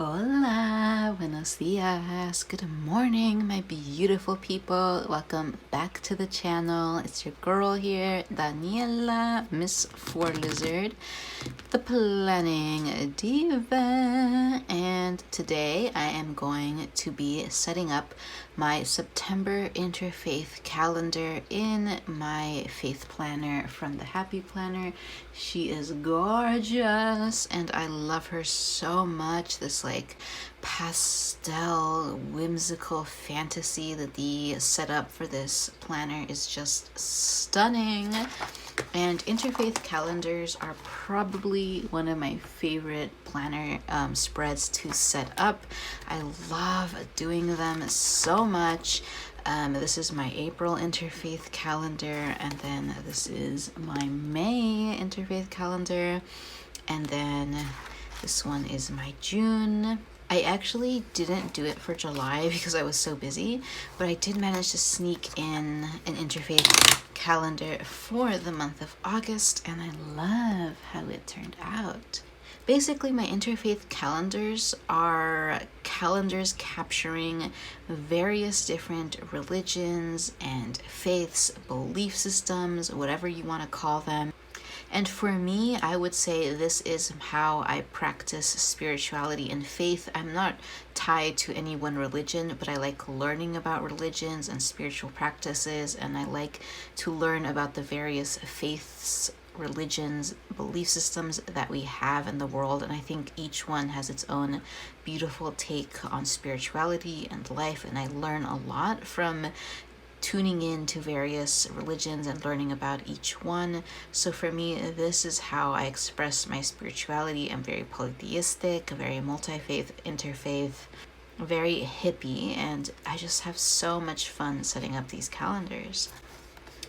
Hola, buenos dias, good morning, my beautiful people. Welcome back to the channel. It's your girl here, Daniela, Miss Four Lizard, the planning diva. And today I am going to be setting up my September Interfaith calendar in my faith planner from the Happy Planner. She is gorgeous and I love her so much. This like pastel whimsical fantasy that the setup for this planner is just stunning. And Interfaith calendars are probably one of my favorite planner spreads to set up. I love doing them so much. This is my April Interfaith calendar, and then this is my May Interfaith calendar, and then this one is my June. I actually didn't do it for July because I was so busy, but I did manage to sneak in an Interfaith calendar for the month of August, and I love how it turned out. Basically, my Interfaith calendars are calendars capturing various different religions and faiths, belief systems, whatever you want to call them. And for me, I would say this is how I practice spirituality and faith. I'm not tied to any one religion, but I like learning about religions and spiritual practices, and I like to learn about the various faiths, religions, belief systems that we have in the world. And I think each one has its own beautiful take on spirituality and life, and I learn a lot from tuning in to various religions and learning about each one. So for me, this is how I express my spirituality. I'm very polytheistic, very multi-faith, interfaith, very hippie, and I just have so much fun setting up these calendars.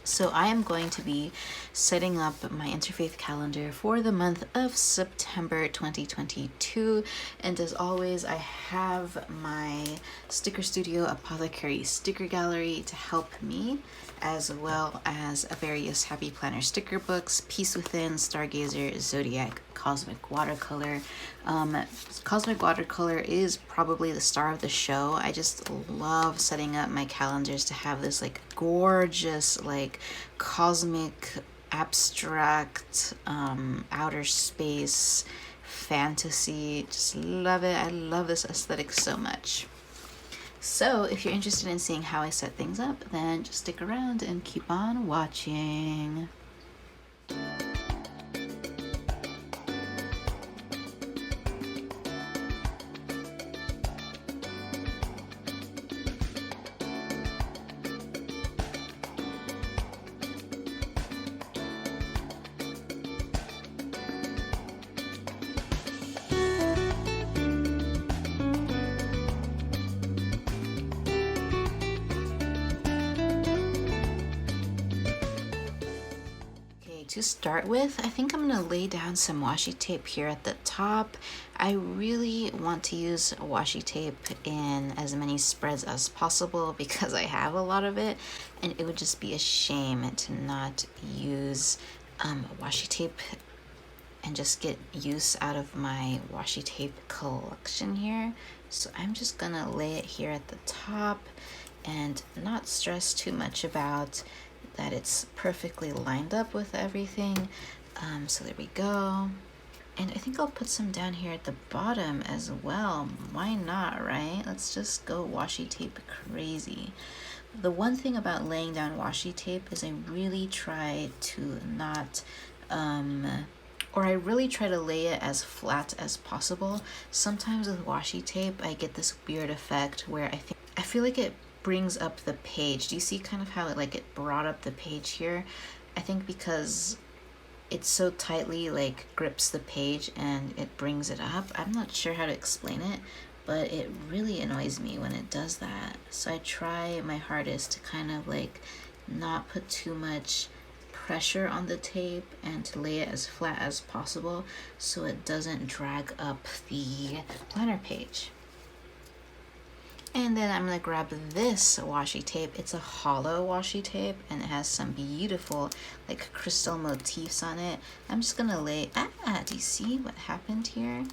So I am going to be setting up my Interfaith calendar for the month of September 2022. And as always, I have my Sticker Studio Apothecary sticker gallery to help me, as well as various Happy Planner sticker books, Peace Within, Stargazer, Zodiac, Cosmic Watercolor. Cosmic Watercolor is probably the star of the show. I just love setting up my calendars to have this like gorgeous like cosmic abstract outer space fantasy. Just love it. I love this aesthetic so much. So if you're interested in seeing how I set things up, then just stick around and keep on watching. To start with, I think I'm going to lay down some washi tape here at the top. I really want to use washi tape in as many spreads as possible because I have a lot of it, and it would just be a shame to not use washi tape and just get use out of my washi tape collection here. So I'm just going to lay it here at the top and not stress too much about that it's perfectly lined up with everything. So there we go. And I think I'll put some down here at the bottom as well. Why not, right? Let's just go washi tape crazy. The one thing about laying down washi tape is I really try to not I really try to lay it as flat as possible. Sometimes with washi tape I get this weird effect where I feel like it brings up the page. Do you see kind of how it brought up the page here? I think because it so tightly like grips the page and it brings it up. I'm not sure how to explain it, but it really annoys me when it does that. So I try my hardest to kind of like not put too much pressure on the tape and to lay it as flat as possible so it doesn't drag up the planner page. And then I'm going to grab this washi tape. It's a hollow washi tape and it has some beautiful like crystal motifs on it. I'm just going to lay, do you see what happened here?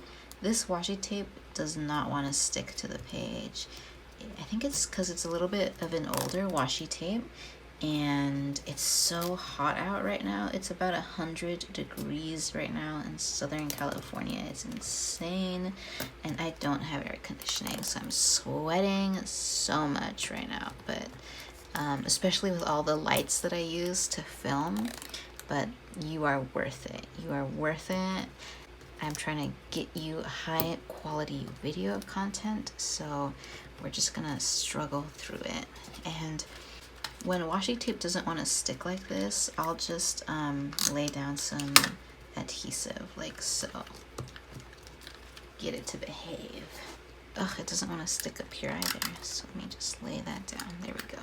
This washi tape does not want to stick to the page. I think it's because it's a little bit of an older washi tape, and it's so hot out right now. It's about 100 degrees right now in Southern California. It's insane, and I don't have air conditioning, so I'm sweating so much right now. But especially with all the lights that I use to film. But you are worth it. You are worth it. I'm trying to get you high quality video content, so we're just gonna struggle through it. And when washi tape doesn't want to stick like this, I'll just lay down some adhesive like so. Get it to behave. Ugh, it doesn't want to stick up here either, so let me just lay that down. There we go.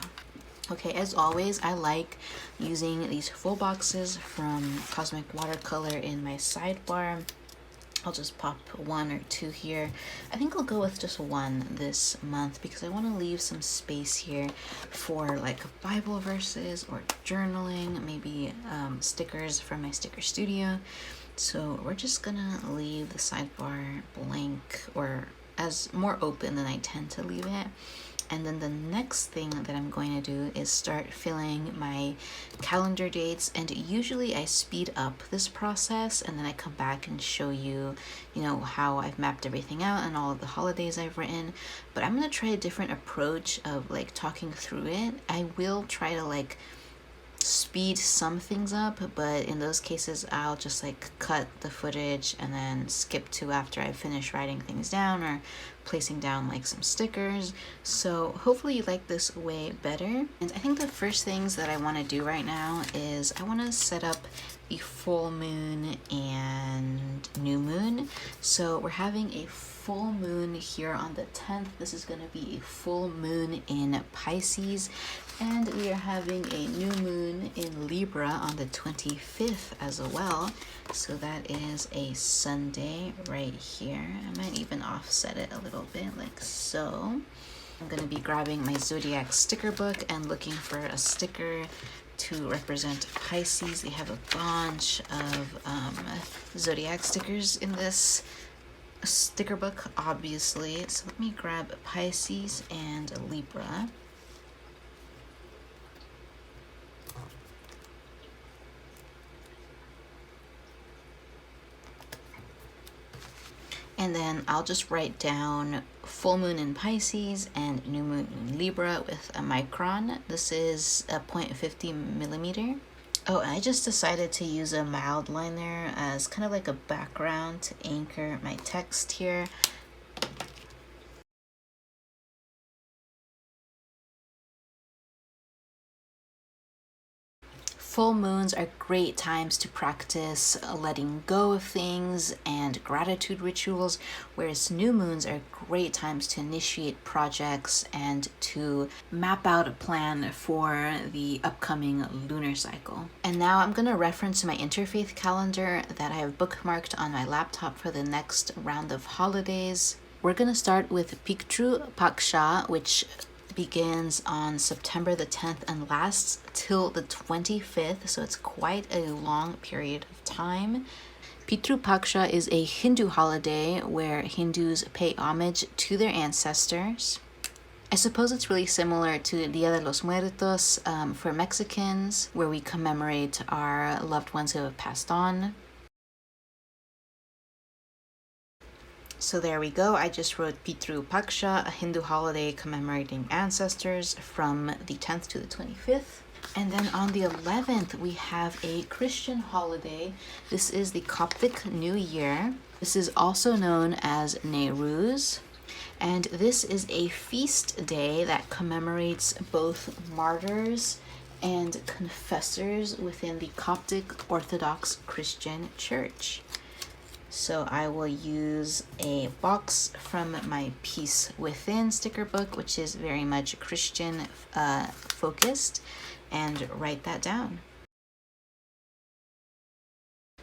Okay, as always, I like using these full boxes from Cosmic Watercolor in my sidebar. I'll just pop 1 or 2 here. I think I'll go with just 1 this month because I want to leave some space here for like Bible verses or journaling, maybe stickers from my sticker studio. So we're just gonna leave the sidebar blank, or as more open than I tend to leave it. And then the next thing that I'm going to do is start filling my calendar dates. And usually I speed up this process and then I come back and show you, how I've mapped everything out and all of the holidays I've written. But I'm going to try a different approach of like talking through it. I will try to like speed some things up, but in those cases I'll just like cut the footage and then skip to after I finish writing things down or placing down like some stickers. So hopefully you like this way better. And I think the first things that I want to do right now is I want to set up the full moon and new moon. So we're having a full moon here on the 10th. This is going to be a full moon in Pisces, and we are having a new moon in Libra on the 25th as well. So that is a Sunday right here. I might even offset it a little bit like so. I'm going to be grabbing my zodiac sticker book and looking for a sticker to represent Pisces. They have a bunch of zodiac stickers in this sticker book, obviously. So let me grab Pisces and Libra. And then I'll just write down full moon in Pisces and new moon in Libra with a micron. This is a 0.50 millimeter. Oh, I just decided to use a mild liner as kind of like a background to anchor my text here. Full moons are great times to practice letting go of things and gratitude rituals, whereas new moons are great times to initiate projects and to map out a plan for the upcoming lunar cycle. And now I'm going to reference my Interfaith calendar that I have bookmarked on my laptop for the next round of holidays. We're going to start with Pitru Paksha, which begins on September the 10th and lasts till the 25th, so it's quite a long period of time. Pitru Paksha is a Hindu holiday where Hindus pay homage to their ancestors. I suppose it's really similar to Dia de los Muertos for Mexicans, where we commemorate our loved ones who have passed on. So there we go. I just wrote Pitru Paksha, a Hindu holiday commemorating ancestors, from the 10th to the 25th. And then on the 11th, we have a Christian holiday. This is the Coptic New Year. This is also known as Nowruz. And this is a feast day that commemorates both martyrs and confessors within the Coptic Orthodox Christian Church. So I will use a box from my Peace Within sticker book, which is very much Christian focused, and write that down.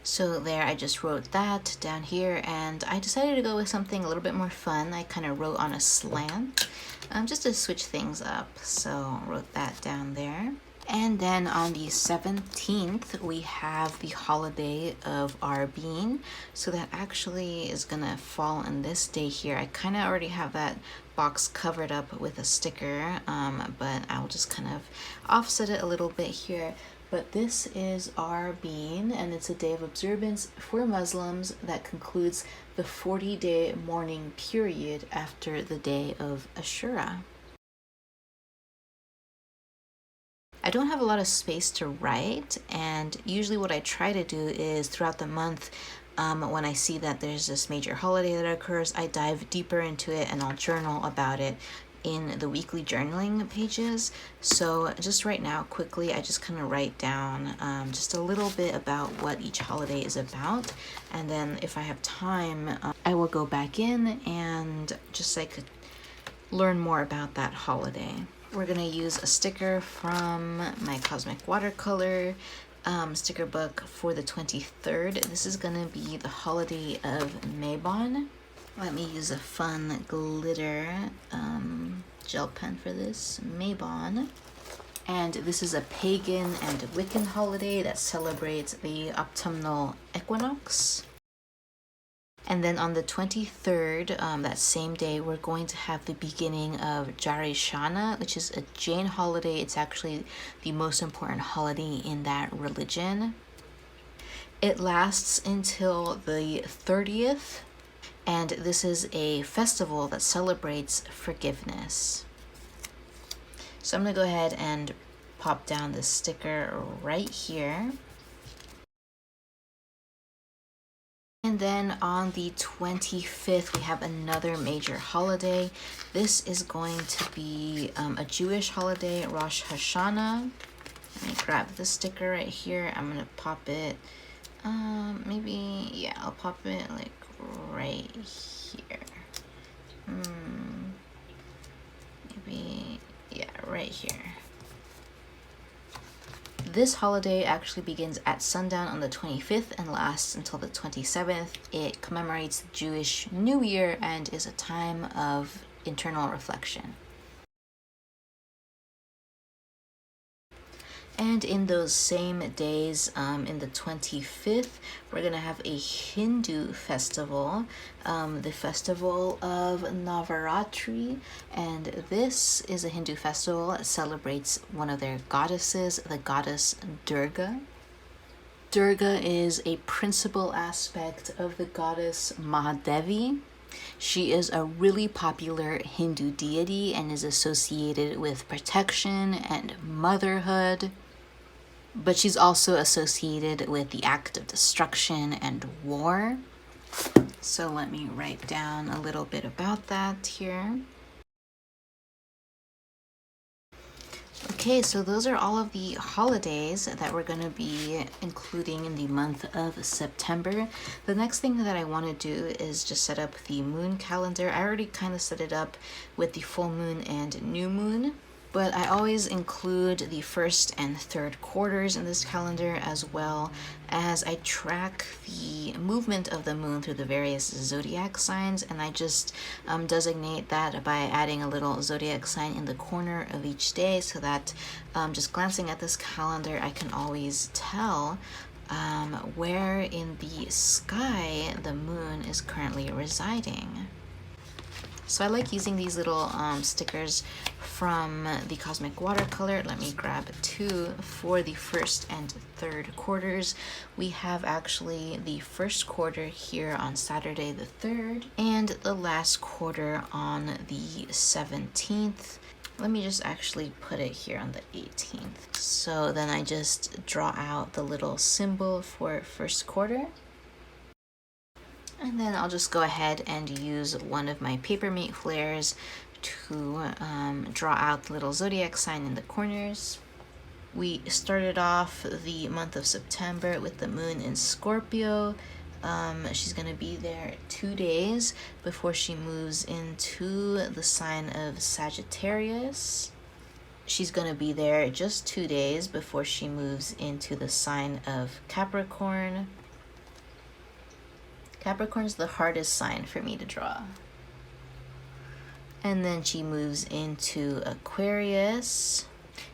So there, I just wrote that down here, and I decided to go with something a little bit more fun. I kind of wrote on a slant, just to switch things up. So wrote that down there. And then on the 17th, we have the holiday of our being. So that actually is gonna fall on this day here. I kind of already have that box covered up with a sticker, but I'll just kind of offset it a little bit here. But this is our being, and it's a day of observance for Muslims that concludes the 40-day mourning period after the day of Ashura. I don't have a lot of space to write, and usually what I try to do is throughout the month, when I see that there's this major holiday that occurs, I dive deeper into it and I'll journal about it in the weekly journaling pages. So just right now, quickly, I just kind of write down just a little bit about what each holiday is about, and then if I have time, I will go back in and just like learn more about that holiday. We're gonna use a sticker from my Cosmic Watercolor sticker book for the 23rd. This is gonna be the holiday of Mabon. Let me use a fun glitter gel pen for this, Mabon. And this is a pagan and Wiccan holiday that celebrates the autumnal equinox. And then on the 23rd, that same day, we're going to have the beginning of Jarishana, which is a Jain holiday. It's actually the most important holiday in that religion. It lasts until the 30th, and this is a festival that celebrates forgiveness. So I'm gonna go ahead and pop down this sticker right here. And then on the 25th, we have another major holiday. This is going to be a Jewish holiday, Rosh Hashanah. Let me grab the sticker right here. I'm gonna pop it, maybe, yeah, I'll pop it like right here. Maybe, yeah, right here. This holiday actually begins at sundown on the 25th and lasts until the 27th. It commemorates the Jewish New Year and is a time of internal reflection. And in those same days, in the 25th, we're going to have a Hindu festival, the festival of Navaratri. And this is a Hindu festival that celebrates one of their goddesses, the goddess Durga. Durga is a principal aspect of the goddess Mahadevi. She is a really popular Hindu deity and is associated with protection and motherhood. But she's also associated with the act of destruction and war. So let me write down a little bit about that here. Okay, so those are all of the holidays that we're going to be including in the month of September. The next thing that I want to do is just set up the moon calendar. I already kind of set it up with the full moon and new moon, but I always include the first and third quarters in this calendar, as well as I track the movement of the moon through the various zodiac signs, and I just designate that by adding a little zodiac sign in the corner of each day, so that just glancing at this calendar, I can always tell where in the sky the moon is currently residing. So I like using these little stickers from the Cosmic Watercolor. Let me grab two for the first and third quarters. We have actually the first quarter here on Saturday the 3rd and the last quarter on the 17th. Let me just actually put it here on the 18th. So then I just draw out the little symbol for first quarter. And then I'll just go ahead and use one of my Papermate flares to draw out the little zodiac sign in the corners. We started off the month of September with the moon in Scorpio. She's going to be there 2 days before she moves into the sign of Sagittarius. She's going to be there just 2 days before she moves into the sign of Capricorn. Capricorn's the hardest sign for me to draw. And then she moves into Aquarius.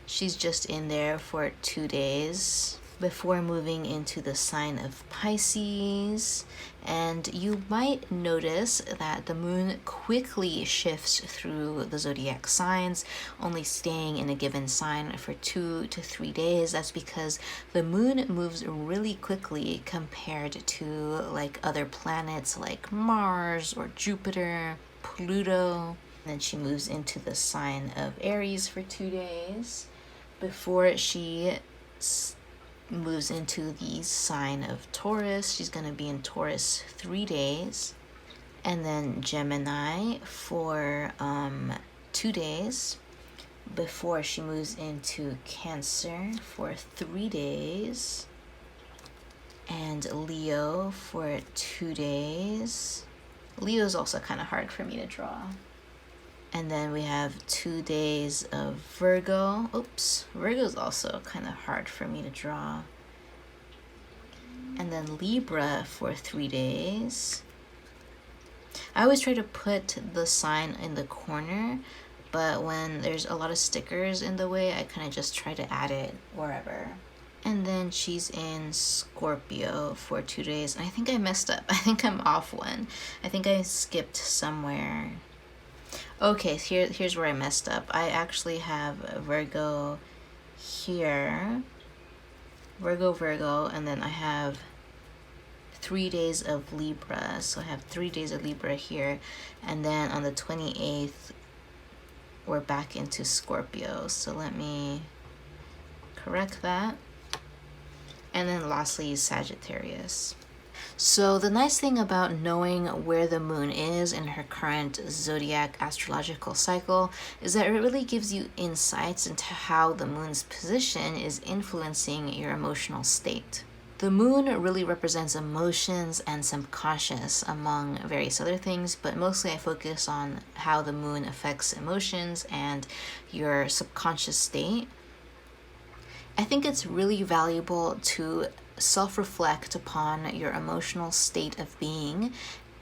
She's just in there for 2 days before moving into the sign of Pisces. And you might notice that the moon quickly shifts through the zodiac signs, only staying in a given sign for 2 to 3 days. That's because the moon moves really quickly compared to like other planets like Mars or Jupiter, Pluto. And then she moves into the sign of Aries for 2 days before she moves into the sign of Taurus. She's going to be in Taurus 3 days. And then Gemini for 2 days before she moves into Cancer for 3 days. And Leo for 2 days. Leo is also kind of hard for me to draw. And then we have 2 days of Virgo. Oops, Virgo is also kind of hard for me to draw. And then Libra for 3 days. I always try to put the sign in the corner, but when there's a lot of stickers in the way, I kind of just try to add it wherever. And then she's in Scorpio for 2 days. And I think I messed up. I think I'm off one. I think I skipped somewhere. Okay, here's where I messed up. I actually have Virgo here. Virgo, and then I have 3 days of Libra. So I have 3 days of Libra here. And then on the 28th, we're back into Scorpio. So let me correct that. And then lastly, Sagittarius. So the nice thing about knowing where the moon is in her current zodiac astrological cycle is that it really gives you insights into how the moon's position is influencing your emotional state. The moon really represents emotions and subconscious among various other things, but mostly I focus on how the moon affects emotions and your subconscious state. I think it's really valuable to self-reflect upon your emotional state of being,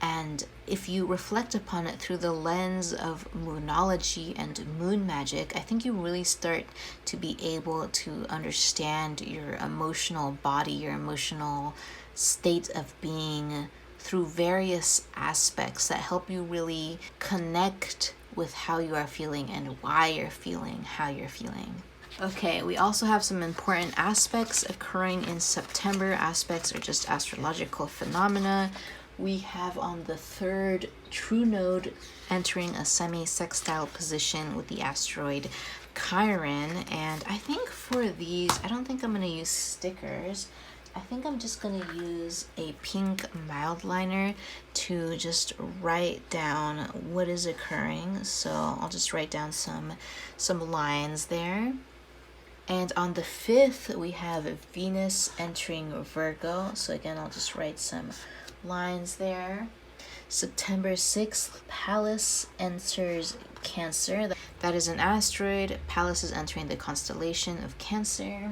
and if you reflect upon it through the lens of moonology and moon magic, I think you really start to be able to understand your emotional body, your emotional state of being through various aspects that help you really connect with how you are feeling and why you're feeling how you're feeling. Okay, we also have some important aspects occurring in September. Aspects are just astrological phenomena. We have on the 3rd true node entering a semi-sextile position with the asteroid Chiron. And I think for these, I don't think I'm going to use stickers. I think I'm just going to use a pink mild liner to just write down what is occurring. So I'll just write down some lines there. And on the 5th, we have Venus entering Virgo. So again, I'll just write some lines there. September 6th, Pallas enters Cancer. That is an asteroid. Pallas is entering the constellation of Cancer.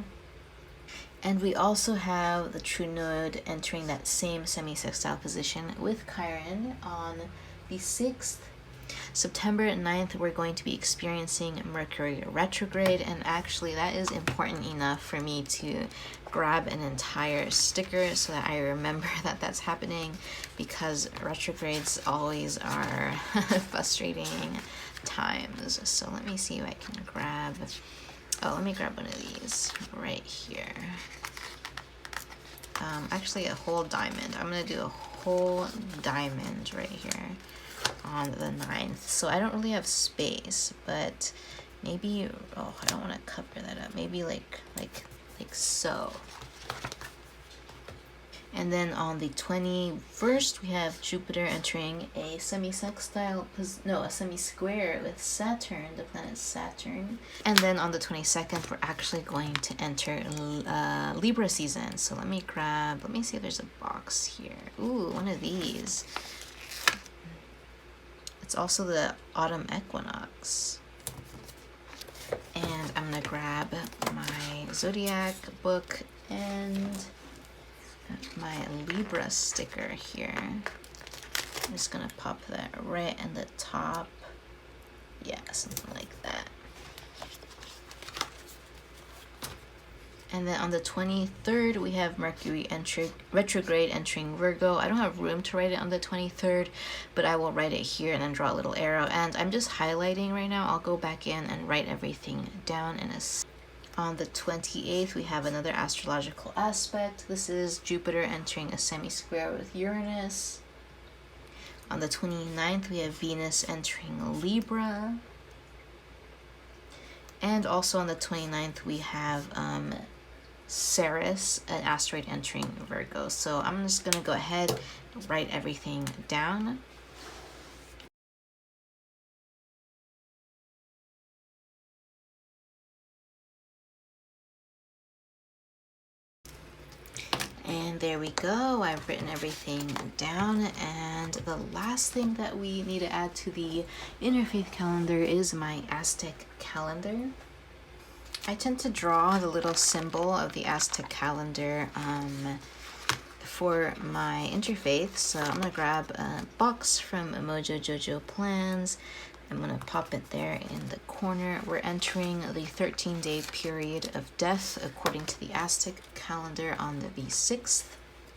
And we also have the true node entering that same semi-sextile position with Chiron on the 6th. September 9th, we're going to be experiencing Mercury Retrograde, and actually that is important enough for me to grab an entire sticker so that I remember that that's happening, because retrogrades always are frustrating times. So let me see if I can grab, let me grab one of these right here. Actually a whole diamond. I'm going to do a whole diamond right here on the 9th. So I don't really have space, but maybe, I don't want to cover that up. Maybe like so. And then on the 21st, we have Jupiter entering a semi-sextile, a semi-square with Saturn, the planet Saturn. And then on the 22nd, we're actually going to enter Libra season. So let me see if there's a box here. Ooh, one of these. It's also the autumn equinox. And I'm gonna grab my zodiac book and my Libra sticker here. I'm just gonna pop that right in the top. Yeah, something like that. And then on the 23rd, we have Mercury Retrograde entering Virgo. I don't have room to write it on the 23rd, but I will write it here and then draw a little arrow. And I'm just highlighting right now. I'll go back in and write everything down in a... On the 28th, we have another astrological aspect. This is Jupiter entering a semi-square with Uranus. On the 29th, we have Venus entering Libra. And also on the 29th, we have Ceres, an asteroid entering Virgo. So I'm just going to go ahead and write everything down. And there we go. I've written everything down. And the last thing that we need to add to the Interfaith calendar is my Aztec calendar. I tend to draw the little symbol of the Aztec calendar for my Interfaith. So I'm gonna grab a box from Mojo Jojo Plans. I'm gonna pop it there in the corner. We're entering the 13-day period of death according to the Aztec calendar on the 6th.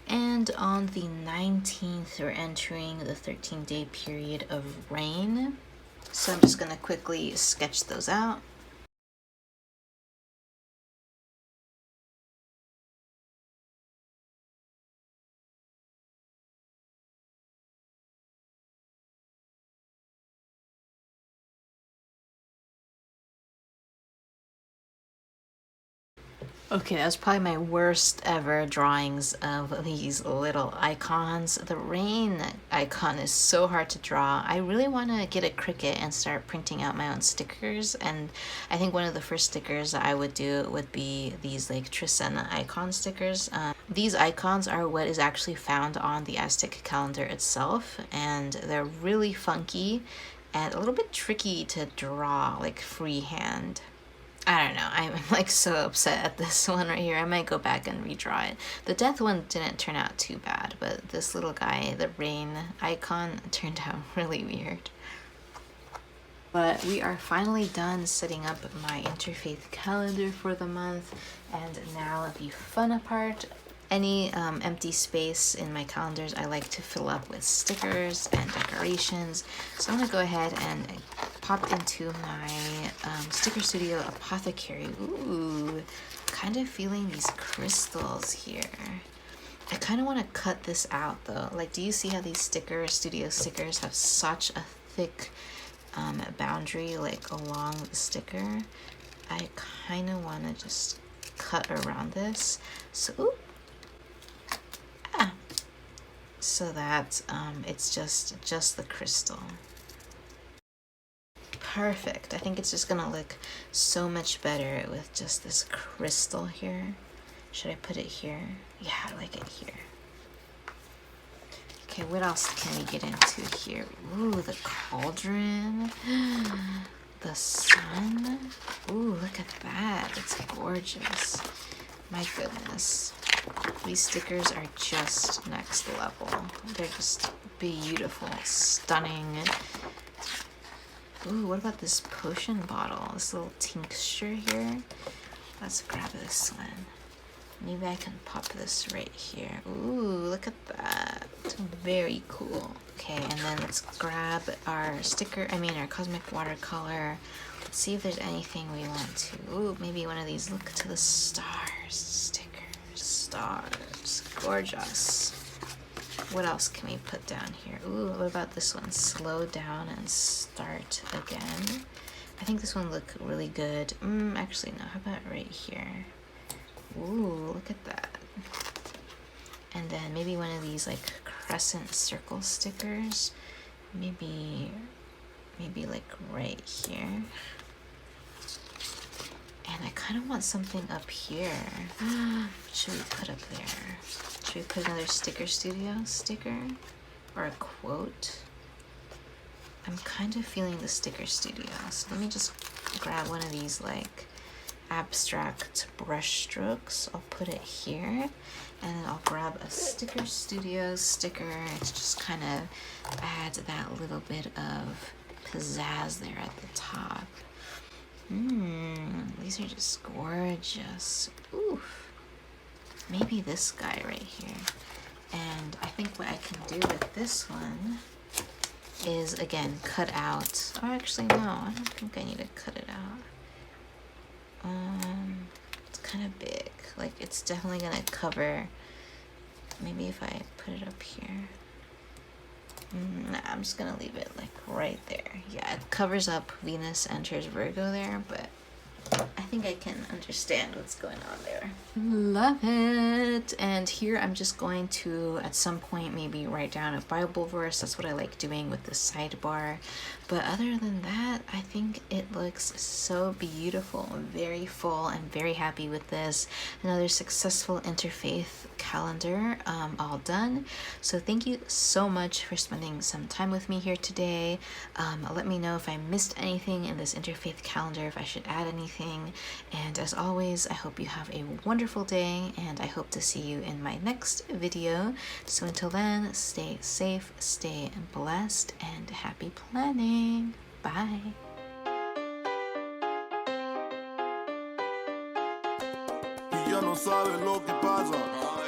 And on the 19th, we're entering the 13-day period of rain. So I'm just gonna quickly sketch those out. Okay, that was probably my worst ever drawings of these little icons. The rain icon is so hard to draw. I really want to get a Cricut and start printing out my own stickers. And I think one of the first stickers I would do would be these like Trisana icon stickers. These icons are what is actually found on the Aztec calendar itself. And they're really funky and a little bit tricky to draw like freehand. I don't know. I'm like so upset at this one right here. I might go back and redraw it. The death one didn't turn out too bad, but this little guy, the rain icon, turned out really weird. But we are finally done setting up my Interfaith calendar for the month. And now the fun part. Any empty space in my calendars I like to fill up with stickers and decorations. So I'm gonna go ahead and pop into my Sticker Studio Apothecary. Ooh, kind of feeling these crystals here. I kind of want to cut this out though. Like, do you see how these studio stickers have such a thick boundary like along the sticker? I kind of want to just cut around this. So, ooh. So that it's just the crystal. Perfect. I think it's just gonna look so much better with just this crystal here. Should I put it here? Yeah, I like it here. Okay, what else can we get into here? Ooh, the cauldron. The sun. Ooh, look at that. It's gorgeous. My goodness. These stickers are just next level. They're just beautiful, stunning. Ooh, what about this potion bottle? This little tincture here. Let's grab this one. Maybe I can pop this right here. Ooh, look at that. Very cool. Okay, and then let's grab our our cosmic watercolor. Let's see if there's anything we want to. Ooh, maybe one of these look to the stars stickers. Stars. Gorgeous. What else can we put down here? Ooh, what about this one? Slow down and start again. I think this one look really good. Actually, no. How about right here? Ooh, look at that. And then maybe one of these like crescent circle stickers. Maybe like right here. And I kind of want something up here. What should we put up there? Should we put another Sticker Studio sticker? Or a quote? I'm kind of feeling the Sticker Studio. So let me just grab one of these like abstract brush strokes. I'll put it here. And then I'll grab a Sticker Studio sticker to just kind of add that little bit of pizzazz there at the top. These are just gorgeous. Oof. Maybe this guy right here. And I think what I can do with this one is, again, cut out. Or actually, no, I don't think I need to cut it out. It's kind of big. Like, it's definitely gonna cover. Maybe if I put it up here. Nah, I'm just gonna leave it like right there. Yeah, it covers up Venus enters Virgo there, but I think I can understand what's going on there. Love it. And here I'm just going to, at some point, maybe write down a Bible verse. That's what I like doing with the sidebar. But other than that, I think it looks so beautiful. I'm very full. I'm very happy with this. Another successful interfaith calendar all done. So thank you so much for spending some time with me here today. Let me know if I missed anything in this interfaith calendar, if I should add anything. And as always, I hope you have a wonderful day, and I hope to see you in my next video. So until then, stay safe, stay blessed, and happy planning. Bye. Y ya no sabe lo que pasa.